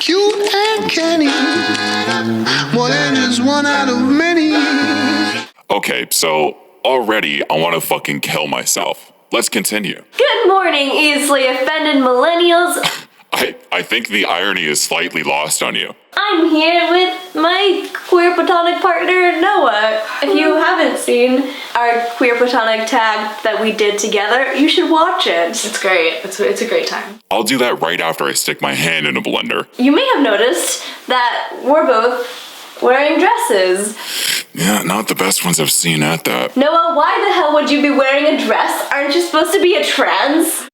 Cute and canny. More than just one out of many. Okay, so already I want to fucking kill myself. Let's continue. Good morning, easily offended millennials. I think the irony is slightly lost on you. I'm here with my queer platonic partner, Noah. If you haven't seen our queer platonic tag that we did together, you should watch it. It's great. It's a great time. I'll do that right after I stick my hand in a blender. You may have noticed that we're both wearing dresses. Yeah, not the best ones I've seen at that. Noah, why the hell would you be wearing a dress? Aren't you supposed to be a trans?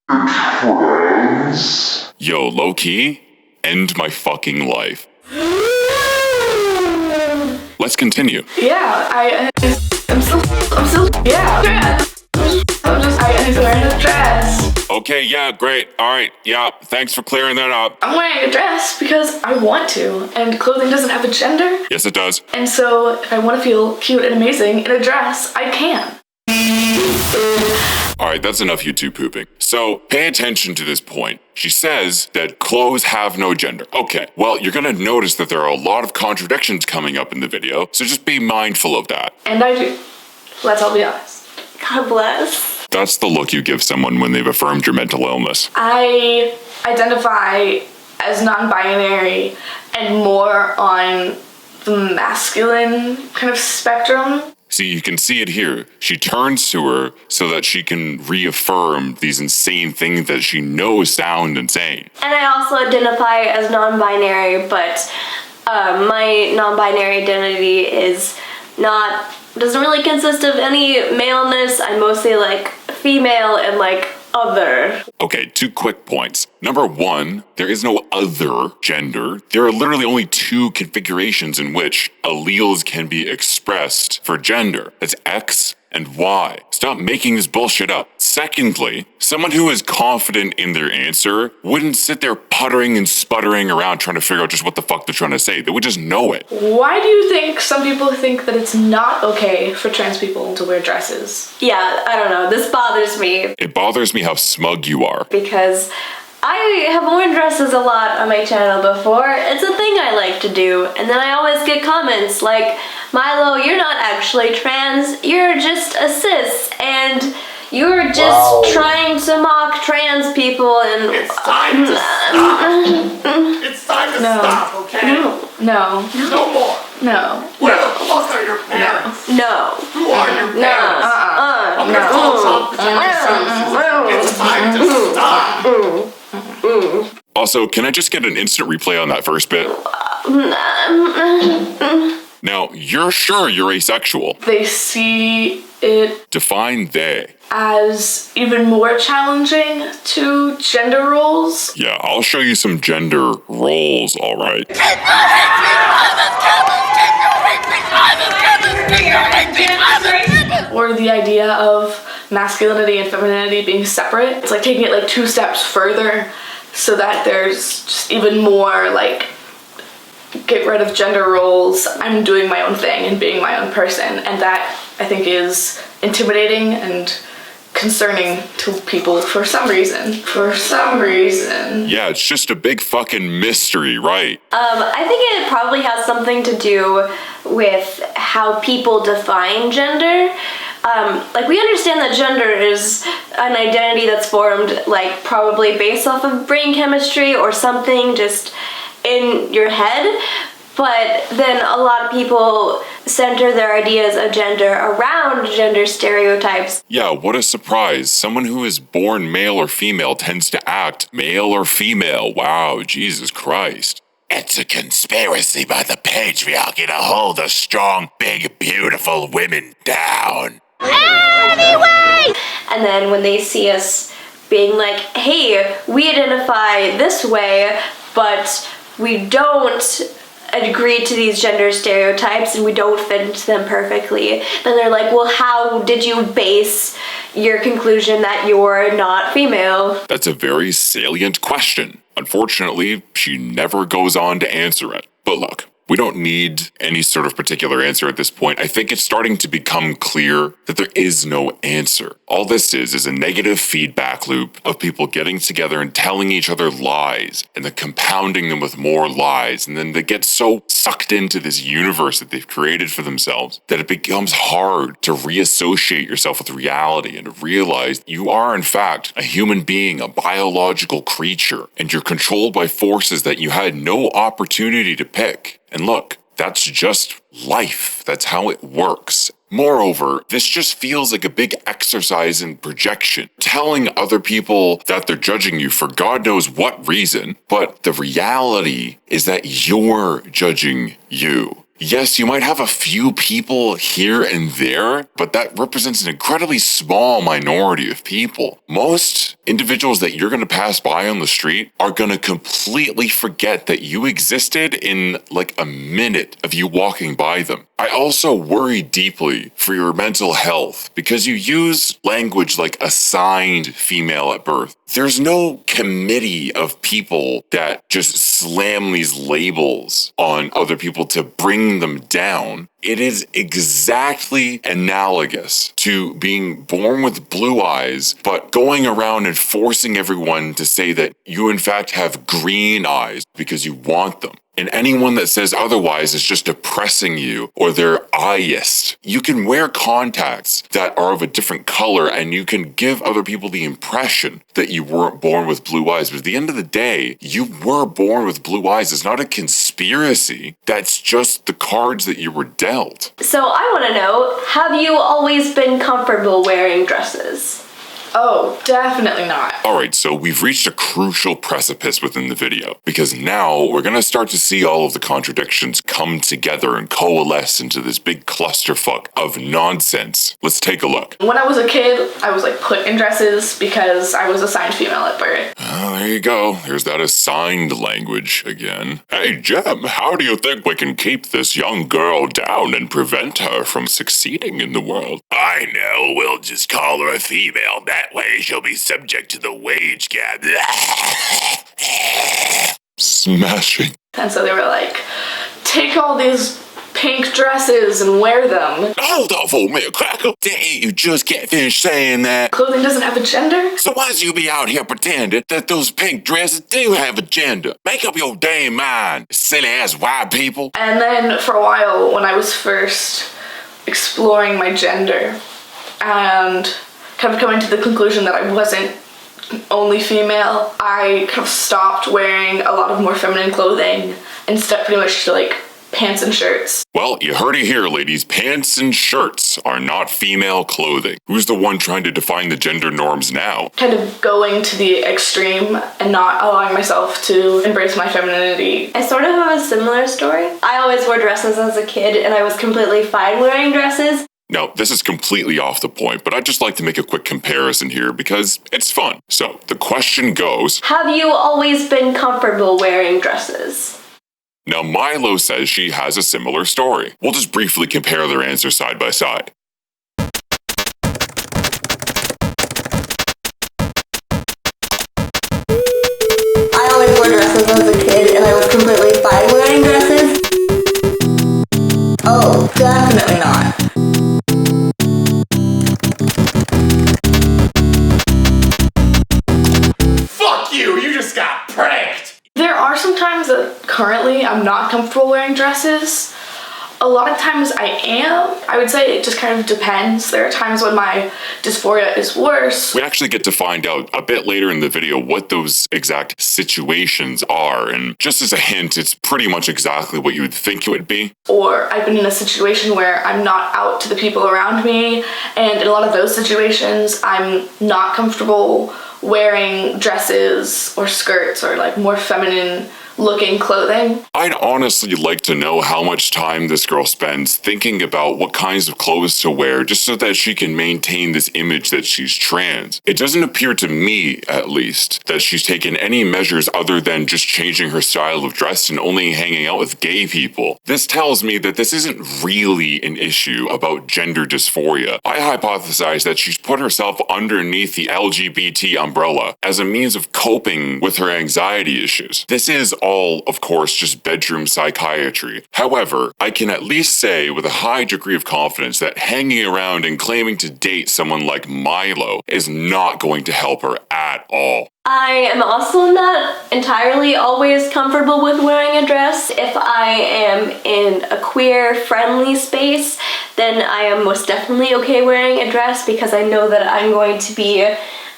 Yo, low-key, end my fucking life. Let's continue. Yeah, I'm still, yeah. I'm just wearing a dress. Okay, yeah, great. All right, yeah, thanks for clearing that up. I'm wearing a dress because I want to, and clothing doesn't have a gender. Yes, it does. And so if I want to feel cute and amazing in a dress, I can. All right, that's enough you two pooping. So pay attention to this point. She says that clothes have no gender. Okay, well, you're gonna notice that there are a lot of contradictions coming up in the video, so just be mindful of that. And I do. Let's all be honest. God bless. That's the look you give someone when they've affirmed your mental illness. I identify as non-binary and more on the masculine kind of spectrum. See, you can see it here. She turns to her so that she can reaffirm these insane things that she knows sound insane. And I also identify as non-binary, but my non-binary identity doesn't really consist of any maleness. I'm mostly like female and like other. Okay, 2 quick points. Number 1, there is no other gender. There are literally only 2 configurations in which alleles can be expressed for gender. That's X and Y. Stop making this bullshit up. Secondly, someone who is confident in their answer wouldn't sit there puttering and sputtering around trying to figure out just what the fuck they're trying to say. They would just know it. Why do you think some people think that it's not okay for trans people to wear dresses? Yeah, I don't know. This bothers me. It bothers me how smug you are. Because I have worn dresses a lot on my channel before. It's a thing I like to do. And then I always get comments like, Milo, you're not actually trans. You're just a cis. And you're just trying to mock trans people and... It's time to stop. It's time to stop, okay? No. No more. No. Where the fuck are your parents? No. Who are your parents? I'm gonna call Child Protective Services. It's time to stop. Also, can I just get an instant replay on that first bit? Now, you're sure you're asexual. They see it Define they. as even more challenging to gender roles. Yeah, I'll show you some gender roles, alright. Or the idea of masculinity and femininity being separate. It's like taking it like 2 steps further so that there's just even more like, get rid of gender roles, I'm doing my own thing and being my own person. And that I think is intimidating and concerning to people for some reason. Yeah, it's just a big fucking mystery, right? I think it probably has something to do with how people define gender. Like, we understand that gender is an identity that's formed, like, probably based off of brain chemistry or something just in your head. But then a lot of people center their ideas of gender around gender stereotypes. Yeah, what a surprise. Someone who is born male or female tends to act male or female. Wow, Jesus Christ. It's a conspiracy by the patriarchy to hold the strong, big, beautiful women down. Anyway! And then when they see us being like, hey, we identify this way, but we don't agree to these gender stereotypes and we don't fit into them perfectly, then they're like, well, how did you base your conclusion that you're not female? That's a very salient question. Unfortunately, she never goes on to answer it. But look, We don't need any sort of particular answer at this point. I think it's starting to become clear that there is no answer. All this is a negative feedback loop of people getting together and telling each other lies and then compounding them with more lies. And then they get so sucked into this universe that they've created for themselves that it becomes hard to reassociate yourself with reality and to realize you are in fact a human being, a biological creature, and you're controlled by forces that you had no opportunity to pick. And look, that's just life. That's how it works. Moreover, this just feels like a big exercise in projection, telling other people that they're judging you for God knows what reason, but the reality is that you're judging you. Yes, you might have a few people here and there, but that represents an incredibly small minority of people. Most individuals that you're going to pass by on the street are going to completely forget that you existed in like a minute of you walking by them. I also worry deeply for your mental health because you use language like assigned female at birth. There's no committee of people that just slam these labels on other people to bring them down. It is exactly analogous to being born with blue eyes, but going around and forcing everyone to say that you in fact have green eyes because you want them. And anyone that says otherwise is just oppressing you or they're eyeist. You can wear contacts that are of a different color and you can give other people the impression that you weren't born with blue eyes. But at the end of the day, you were born with blue eyes. It's not a conspiracy. That's just the cards that you were dealt. So I want to know, have you always been comfortable wearing dresses? Oh, definitely not. Alright, so we've reached a crucial precipice within the video, because now we're going to start to see all of the contradictions come together and coalesce into this big clusterfuck of nonsense. Let's take a look. When I was a kid, I was like put in dresses because I was assigned female at birth. Oh, there you go. There's that assigned language again. Hey, Jem, how do you think we can keep this young girl down and prevent her from succeeding in the world? I know, we'll just call her a female. That way she'll be subject to the wage gap. Smashing. And so they were like, take all these pink dresses and wear them. Hold on for me, Cracker. Dang, you just can't finish saying that. Clothing doesn't have a gender? So why'd you be out here pretending that those pink dresses do have a gender? Make up your damn mind, silly ass white people. And then for a while, when I was first exploring my gender and kind of coming to the conclusion that I wasn't only female, I kind of stopped wearing a lot of more feminine clothing and stuck pretty much to like pants and shirts. Well, you heard it here, ladies. Pants and shirts are not female clothing. Who's the one trying to define the gender norms now? Kind of going to the extreme and not allowing myself to embrace my femininity. I sort of have a similar story. I always wore dresses as a kid and I was completely fine wearing dresses. Now, this is completely off the point, but I'd just like to make a quick comparison here because it's fun. So, the question goes, have you always been comfortable wearing dresses? Now, Milo says she has a similar story. We'll just briefly compare their answers side by side. I always wore dresses as a kid and I was completely fine wearing dresses. Oh, definitely not. Fuck you! You just got pranked! There are some times that currently I'm not comfortable wearing dresses. A lot of times I am. I would say it just kind of depends. There are times when my dysphoria is worse. We actually get to find out a bit later in the video what those exact situations are, and just as a hint, it's pretty much exactly what you would think it would be. Or I've been in a situation where I'm not out to the people around me, and in a lot of those situations, I'm not comfortable wearing dresses or skirts or like more feminine looking clothing. I'd honestly like to know how much time this girl spends thinking about what kinds of clothes to wear just so that she can maintain this image that she's trans. It doesn't appear to me, at least, that she's taken any measures other than just changing her style of dress and only hanging out with gay people. This tells me that this isn't really an issue about gender dysphoria. I hypothesize that she's put herself underneath the LGBT umbrella as a means of coping with her anxiety issues. This is all, of course, just bedroom psychiatry. However, I can at least say with a high degree of confidence that hanging around and claiming to date someone like Milo is not going to help her at all. I am also not entirely always comfortable with wearing a dress. If I am in a queer-friendly space, then I am most definitely okay wearing a dress because I know that I'm going to be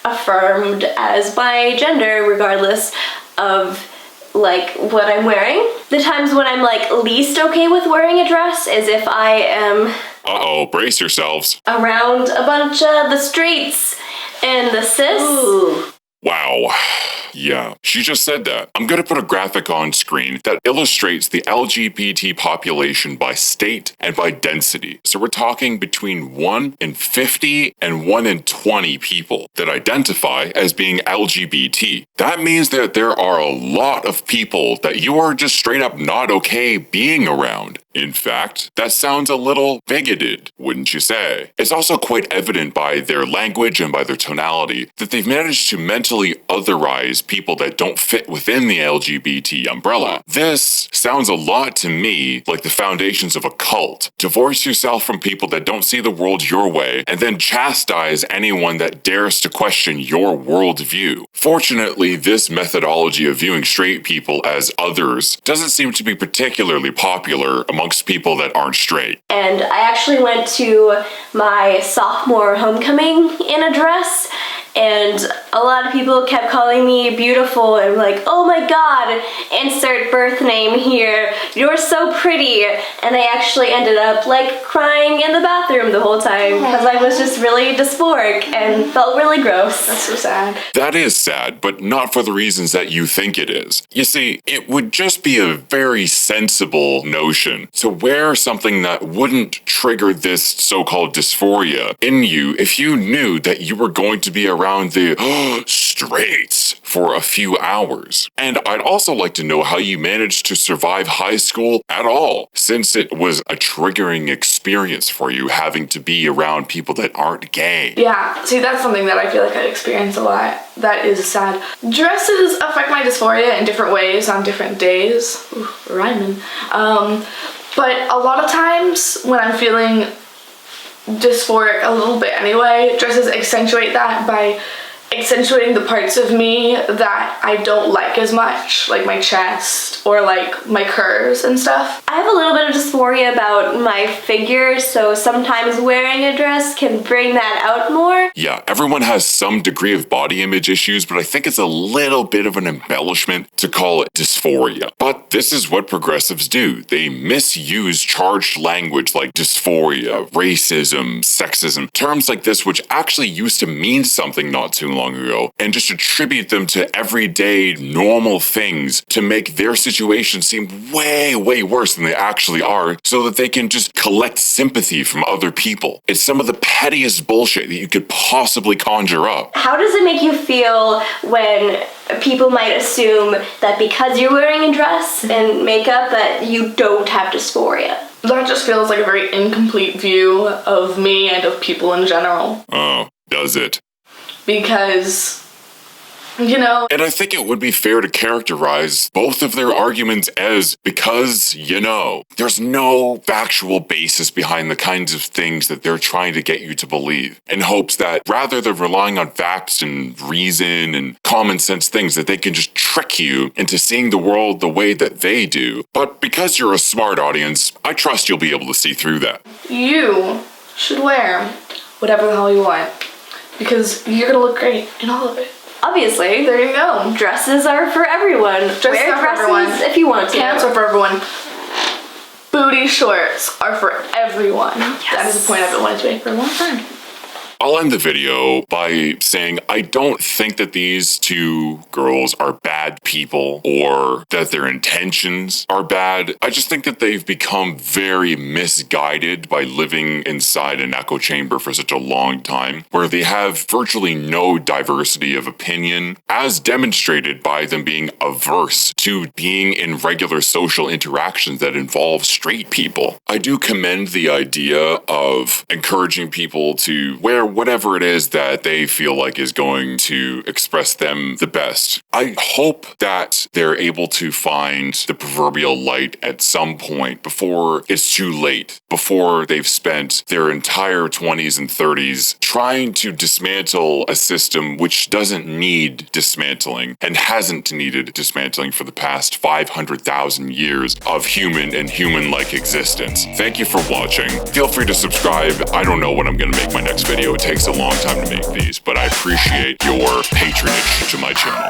affirmed as my gender regardless of like what I'm wearing. The times when I'm like least okay with wearing a dress is if I am Uh-oh, brace yourselves. around a bunch of the straights and the cis. Ooh. Wow. Yeah, she just said that. I'm going to put a graphic on screen that illustrates the LGBT population by state and by density. So we're talking between 1 in 50 and 1 in 20 people that identify as being LGBT. That means that there are a lot of people that you are just straight up not okay being around. In fact, that sounds a little bigoted, wouldn't you say? It's also quite evident by their language and by their tonality that they've managed to mentally otherize people that don't fit within the LGBT umbrella. This sounds a lot to me like the foundations of a cult. Divorce yourself from people that don't see the world your way, and then chastise anyone that dares to question your worldview. Fortunately, this methodology of viewing straight people as others doesn't seem to be particularly popular amongst people that aren't straight. And I actually went to my sophomore homecoming in a dress, and a lot of people kept calling me beautiful and like, oh my god, insert birth name here, you're so pretty. And I actually ended up like crying in the bathroom the whole time because I was just really dysphoric and felt really gross. That's so sad. That is sad, but not for the reasons that you think it is. You see, it would just be a very sensible notion to wear something that wouldn't trigger this so-called dysphoria in you if you knew that you were going to be around the straights for a few hours. And I'd also like to know how you managed to survive high school at all, since it was a triggering experience for you having to be around people that aren't gay. Yeah, see, that's something that I feel like I experience a lot. That is sad. Dresses affect my dysphoria in different ways on different days. Ooh, rhyming. But a lot of times when I'm feeling dysphoric a little bit anyway, dresses accentuate that by accentuating the parts of me that I don't like as much, like my chest or like my curves and stuff. I have a little bit of dysphoria about my figure, so sometimes wearing a dress can bring that out more. Yeah, everyone has some degree of body image issues, but I think it's a little bit of an embellishment to call it dysphoria. But this is what progressives do. They misuse charged language like dysphoria, racism, sexism, terms like this which actually used to mean something not too long ago, and just attribute them to everyday normal things to make their situation seem way, way worse than they actually are, so that they can just collect sympathy from other people. It's some of the pettiest bullshit that you could possibly conjure up. How does it make you feel when people might assume that because you're wearing a dress and makeup that you don't have dysphoria? That just feels like a very incomplete view of me and of people in general. Oh, does it? Because, you know... And I think it would be fair to characterize both of their arguments as because, you know, there's no factual basis behind the kinds of things that they're trying to get you to believe, in hopes that rather than relying on facts and reason and common sense things, that they can just trick you into seeing the world the way that they do. But because you're a smart audience, I trust you'll be able to see through that. You should wear whatever the hell you want, because you're gonna look great in all of it. Obviously, There you go. dresses are for everyone. Dresses Wear are for dresses everyone. if you want to. Pants are for everyone. Booty shorts are for everyone. That is a point I've been wanting to make for a long time. I'll end the video by saying I don't think that these two girls are bad people or that their intentions are bad. I just think that they've become very misguided by living inside an echo chamber for such a long time, where they have virtually no diversity of opinion, as demonstrated by them being averse to being in regular social interactions that involve straight people. I do commend the idea of encouraging people to wear wear whatever it is that they feel like is going to express them the best. I hope that they're able to find the proverbial light at some point before it's too late, before they've spent their entire 20s and 30s trying to dismantle a system which doesn't need dismantling and hasn't needed dismantling for the past 500,000 years of human and human-like existence. Thank you for watching. Feel free to subscribe. I don't know when I'm going to make my next video. It takes a long time to make these, but I appreciate your patronage to my channel.